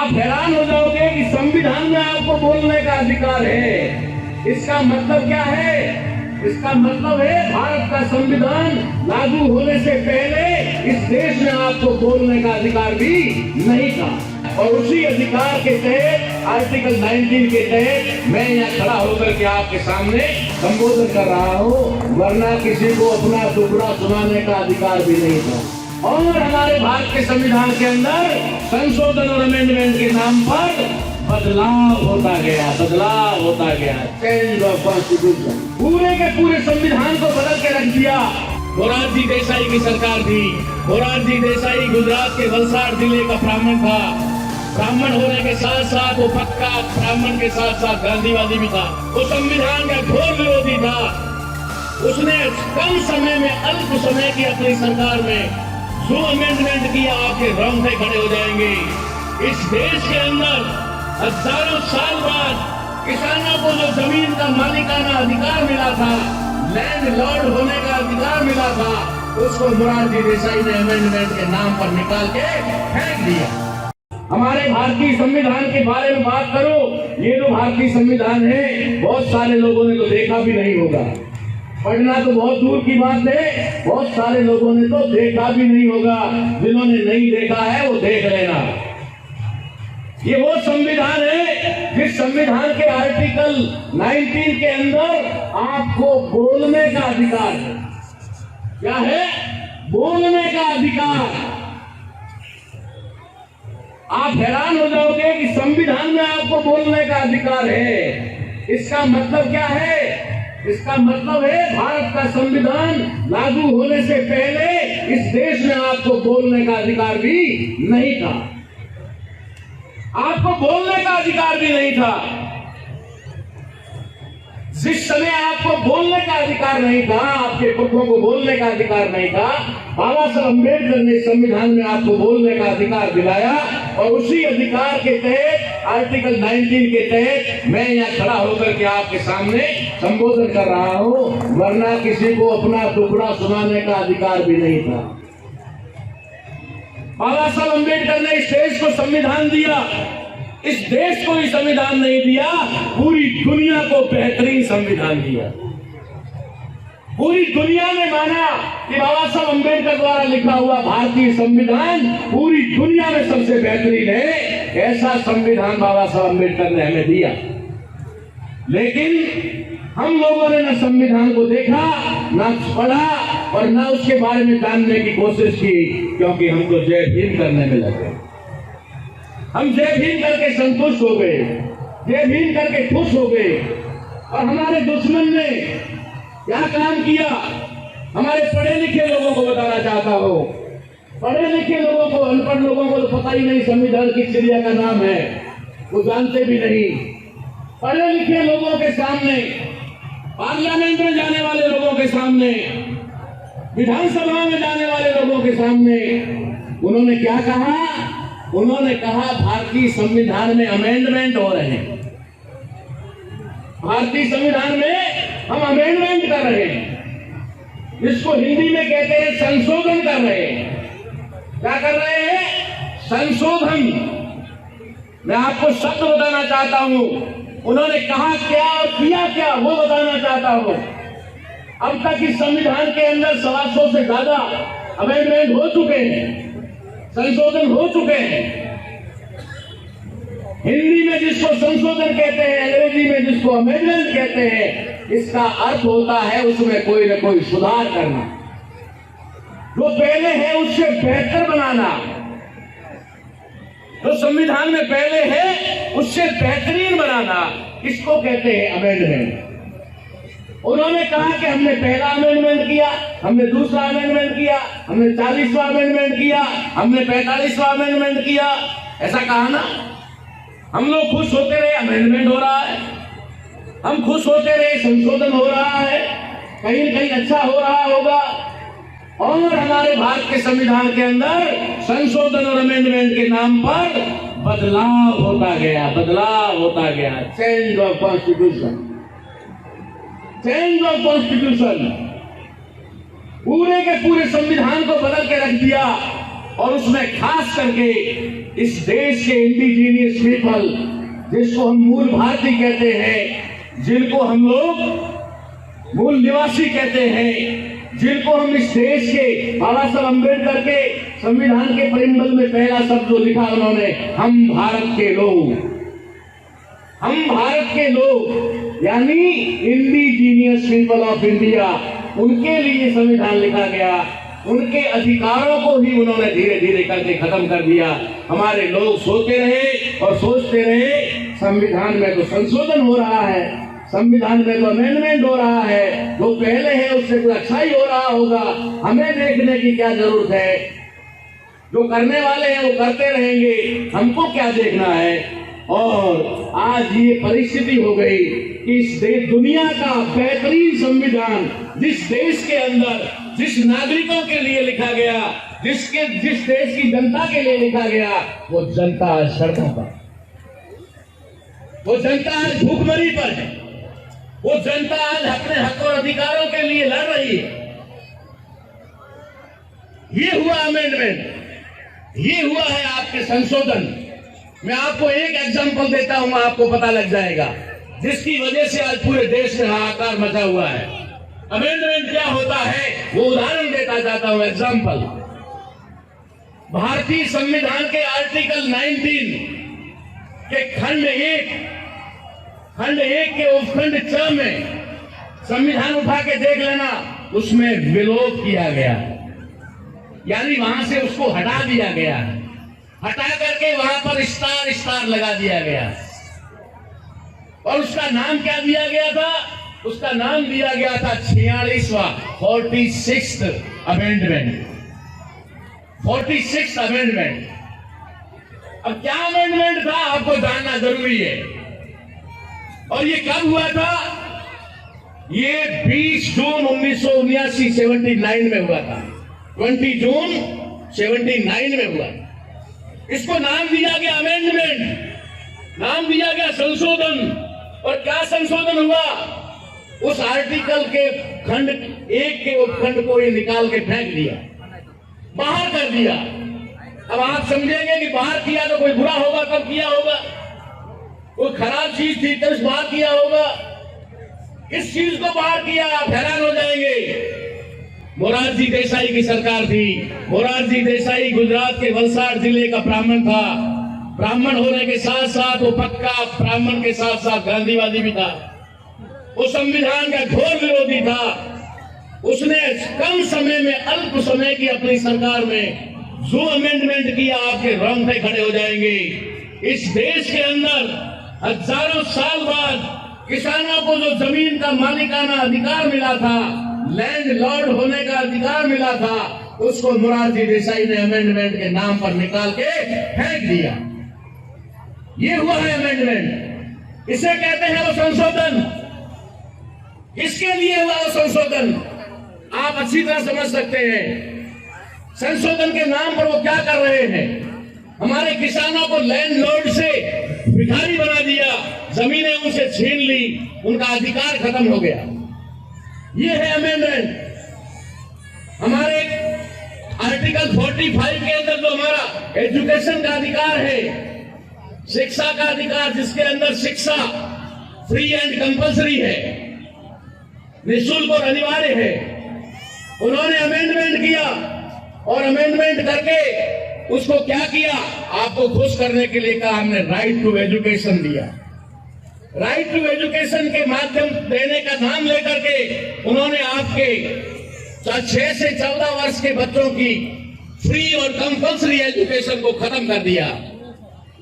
आप हैरान हो जाओगे कि संविधान में आपको बोलने का अधिकार है। इसका मतलब क्या है? इसका मतलब है भारत का संविधान लागू होने से पहले इस देश में आपको बोलने का अधिकार भी नहीं था। और उसी अधिकार के तहत आर्टिकल 19 के तहत मैं यहाँ खड़ा होकर के आपके सामने संबोधन कर रहा हूँ, वरना किसी को अपना टुकड़ा सुनाने का अधिकार भी नहीं था। और हमारे भारत के संविधान के अंदर संशोधन और अमेंडमेंट के नाम पर बदलाव होता गया, चेंज ऑफ कॉन्स्टिट्यूशन। पूरे के पूरे संविधान को बदल के रख दिया। मोरारजी देसाई की सरकार थी। मोरारजी देसाई गुजरात के वलसाड जिले का ब्राह्मण था। ब्राह्मण होने के साथ साथ वो पक्का ब्राह्मण के साथ साथ गांधीवादी भी था। वो संविधान का घोर विरोधी था। उसने कम समय में, अल्प समय की अपनी सरकार में जो अमेंडमेंट किया, आपके रोंगटे खड़े हो जाएंगे। इस देश के अंदर हजारों साल बाद किसानों को जो जमीन का मालिकाना अधिकार मिला था, लैंड लॉर्ड होने का अधिकार मिला था, उसको मोरारजी देसाई ने अमेंडमेंट के नाम पर निकाल के फेंक दिया। हमारे भारतीय संविधान के बारे में बात करो, ये जो भारतीय संविधान है, बहुत सारे लोगों ने तो देखा भी नहीं होगा। पढ़ना तो बहुत दूर की बात है, बहुत सारे लोगों ने तो देखा भी नहीं होगा। जिन्होंने नहीं देखा है वो देख लेना। ये वो संविधान है जिस संविधान के आर्टिकल 19 के अंदर आपको बोलने का अधिकार है। क्या है? बोलने का अधिकार। आप हैरान हो जाओगे कि संविधान में आपको बोलने का अधिकार है। इसका मतलब क्या है? इसका मतलब है भारत का संविधान लागू होने से पहले इस देश में आपको बोलने का अधिकार भी नहीं था। आपको बोलने का अधिकार भी नहीं था। जिस समय आपको बोलने का अधिकार नहीं था, आपके पुरखों को बोलने का अधिकार नहीं था, बाबा साहब अम्बेडकर ने संविधान में आपको बोलने का अधिकार दिलाया। और उसी अधिकार के तहत आर्टिकल 19 के तहत मैं यहाँ खड़ा होकर के आपके सामने संबोधन कर रहा हूँ, वरना किसी को अपना टुकड़ा सुनाने का अधिकार भी नहीं था। बाबा साहब अम्बेडकर ने इस देश को संविधान दिया। इस देश को ही संविधान नहीं दिया, पूरी दुनिया को बेहतरीन संविधान दिया। पूरी दुनिया ने माना कि बाबा साहब अम्बेडकर द्वारा लिखा हुआ भारतीय संविधान पूरी दुनिया में सबसे बेहतरीन है। ऐसा संविधान बाबा साहब अम्बेडकर ने हमें दिया। लेकिन हम लोगों ने न संविधान को देखा, न पढ़ा और न उसके बारे में जानने की कोशिश की, क्योंकि हमको जय भीम करने में लगे। हम जय भीम करके संतुष्ट हो गए, जय भीम करके खुश हो गए। और हमारे दुश्मन ने क्या काम किया, हमारे पढ़े लिखे लोगों को बताना चाहता हूं। पढ़े लिखे लोगों को, अनपढ़ लोगों को तो पता ही नहीं संविधान किस चिड़िया का नाम है, वो जानते भी नहीं। पढ़े लिखे लोगों के सामने, पार्लियामेंट में जाने वाले लोगों के सामने, विधानसभा में जाने वाले लोगों के सामने उन्होंने क्या कहा? उन्होंने कहा भारतीय संविधान में अमेंडमेंट हो रहे हैं। भारतीय संविधान में हम अमेंडमेंट कर रहे हैं, जिसको हिंदी में कहते हैं संशोधन कर रहे हैं। क्या कर रहे हैं? संशोधन। मैं आपको शब्द बताना चाहता हूं। उन्होंने कहा क्या और किया क्या, वो बताना चाहता हूं। अब तक इस संविधान के अंदर 125 से ज्यादा अमेंडमेंट हो चुके हैं, संशोधन हो चुके हैं। हिंदी में जिसको संशोधन कहते हैं, अंग्रेजी में जिसको अमेंडमेंट कहते हैं, इसका अर्थ होता है उसमें कोई न कोई सुधार करना, जो पहले है उससे बेहतर बनाना। जो संविधान में पहले है उससे बेहतरीन बनाना, इसको कहते हैं अमेंडमेंट। उन्होंने कहा कि हमने पहला अमेंडमेंट किया, हमने दूसरा अमेंडमेंट किया, हमने 40वां अमेंडमेंट किया, हमने 45वां अमेंडमेंट किया। ऐसा कहा ना। हम लोग खुश होते रहे अमेंडमेंट हो रहा है, हम खुश होते रहे संशोधन हो रहा है, कहीं न कहीं अच्छा हो रहा होगा। और हमारे भारत के संविधान के अंदर संशोधन और अमेंडमेंट के नाम पर बदलाव होता गया, change of constitution, change of constitution. पूरे के पूरे संविधान को बदल के रख दिया। और उसमें खास करके इस देश के इंडिजीनियस पीपल, जिसको हम मूल भारतीय कहते हैं, जिनको हम लोग मूल निवासी कहते हैं, जिनको हम इस देश के बाबा साहब अम्बेडकर के संविधान के परिमल में पहला शब्द जो लिखा उन्होंने, हम भारत के लोग, हम भारत के लोग यानी इंडिजीनियस पीपल ऑफ इंडिया, उनके लिए संविधान लिखा गया। उनके अधिकारों को ही उन्होंने धीरे धीरे करके खत्म कर दिया। हमारे लोग सोते रहे और सोचते रहे संविधान में तो संशोधन हो रहा है, संविधान में तो अमेंडमेंट हो रहा है, जो पहले है उससे कुछ अच्छा ही हो रहा होगा, हमें देखने की क्या जरूरत है, जो करने वाले हैं वो करते रहेंगे, हमको क्या देखना है। और आज ये परिस्थिति हो गई कि इस दुनिया का बेहतरीन संविधान जिस देश के अंदर जिस नागरिकों के लिए लिखा गया, जिस देश की जनता के लिए लिखा गया, वो जनता आज सड़कों पर, वो जनता आज भूखमरी पर है, वो जनता आज अपने हक और अधिकारों के लिए लड़ रही है। ये हुआ अमेंडमेंट, ये हुआ है आपके संशोधन। मैं आपको एक एग्जांपल देता हूं, आपको पता लग जाएगा, जिसकी वजह से आज पूरे देश में हाहाकार मचा हुआ है। अमेंडमेंट क्या होता है वो उदाहरण देता जाता हूं, एग्जांपल। भारतीय संविधान के आर्टिकल 19 के खंड 1 के उपखंड 6 में संविधान उठा के देख लेना, उसमें विलोप किया गया, यानी वहां से उसको हटा दिया गया, हटा करके वहां पर स्टार स्टार लगा दिया गया। और उसका नाम क्या दिया गया था? उसका नाम दिया गया था 46वां 46th अमेंडमेंट। 46th amendment. अब क्या अमेंडमेंट था आपको जानना जरूरी है। और ये कब हुआ था? ये 20 जून 1979 79 में हुआ था। 20 जून 79 में हुआ। इसको नाम दिया गया अमेंडमेंट, नाम दिया गया संशोधन। और क्या संशोधन हुआ? उस आर्टिकल के खंड 1 के उपखंड को ये निकाल के फेंक दिया, बाहर कर दिया। अब आप समझेंगे कि बाहर किया तो कोई बुरा होगा, कब किया होगा? कोई खराब चीज थी तो बाहर किया होगा। किस चीज को बाहर किया आप हैरान हो जाएंगे। मोरारजी देसाई की सरकार थी। मोरारजी देसाई गुजरात के वलसाड जिले का ब्राह्मण था। ब्राह्मण होने के साथ साथ वो पक्का ब्राह्मण के साथ साथ गांधीवादी भी था। वो संविधान का घोर विरोधी था। उसने कम समय में, अल्प समय की अपनी सरकार में जो अमेंडमेंट किया, आपके रोंगटे खड़े हो जाएंगे। इस देश के अंदर हजारों साल बाद किसानों को जो जमीन का मालिकाना अधिकार मिला था, लैंड लॉर्ड होने का अधिकार मिला था, उसको मोरारजी देसाई ने अमेंडमेंट के नाम पर निकाल के फेंक दिया। ये हुआ है अमेंडमेंट। इसे कहते हैं वो संशोधन। किसके लिए हुआ वो संशोधन आप अच्छी तरह समझ सकते हैं। संशोधन के नाम पर वो क्या कर रहे हैं? हमारे किसानों को लैंड लॉर्ड से भिखारी बना दिया, जमीनें उनसे छीन ली, उनका अधिकार खत्म हो गया। ये है अमेंडमेंट। हमारे आर्टिकल 45 के अंदर जो हमारा एजुकेशन का अधिकार है, शिक्षा का अधिकार, जिसके अंदर शिक्षा फ्री एंड कंपल्सरी है, निःशुल्क और अनिवार्य है, उन्होंने अमेंडमेंट किया। और अमेंडमेंट करके उसको क्या किया? आपको खुश करने के लिए कहा, हमने राइट टू एजुकेशन दिया। राइट टू एजुकेशन के माध्यम देने का नाम लेकर के उन्होंने आपके 6 से 14 वर्ष के बच्चों की फ्री और कंपल्सरी एजुकेशन को खत्म कर दिया।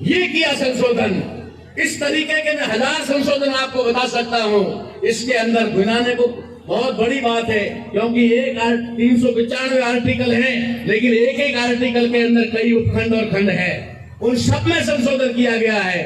ये किया संशोधन। इस तरीके के मैं 1000 संशोधन आपको बता सकता हूं। इसके अंदर गिनाने को बहुत बड़ी बात है, क्योंकि 395 आर्टिकल हैं, लेकिन एक एक आर्टिकल के अंदर कई उपखंड और खंड है। उन सब में संशोधन किया गया है।